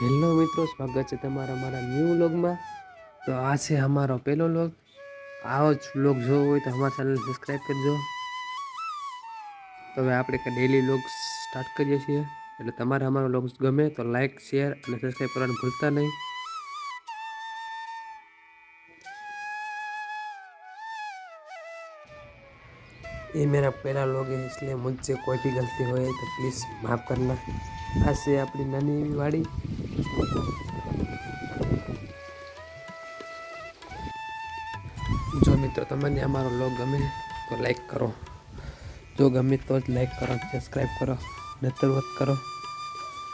Hello મિત્રો, સ્વાગત છે તમારા અમારા ન્યૂ વ્લોગમાં। તો આ છે અમારો પહેલો વ્લોગ। આવો જ વ્લોગ જોવો હોય તો અમારા ચેનલ સબસ્ક્રાઈબ કરજો। તો હવે આપણે ડેલી વ્લોગ સ્ટાર્ટ કરીએ છીએ, એટલે તમારે અમારો વ્લોગ ગમે તો લાઈક, શેર અને સબસ્ક્રાઈબ કરવાનું ભૂલતા નહીં। ये मेरा पहला व्लॉग है, इसलिए मुझसे कोई भी गलती हो तो प्लीज़ माफ़ करना। आज से अपनी नानी वाड़ी। जो मित्रों तमने हमारा व्लॉग गमे तो लाइक करो, जो गमे तो लाइक करो, सब्सक्राइब करो, नतर मत करो,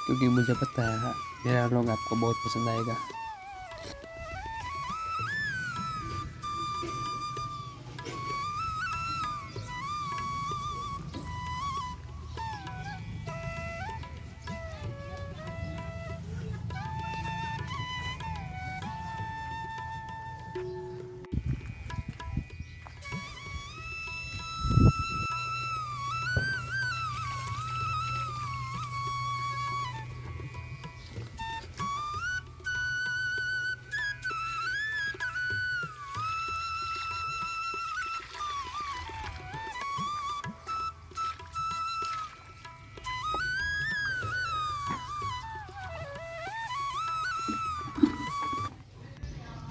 क्योंकि मुझे पता है मेरा व्लॉग आपको बहुत पसंद आएगा।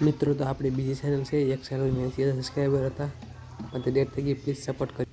मित्रों तो अपनी बीजी चैनल से एक चैनल में 80 सब्सक्राइबर था, डेट थी, प्लीज सपोर्ट कर।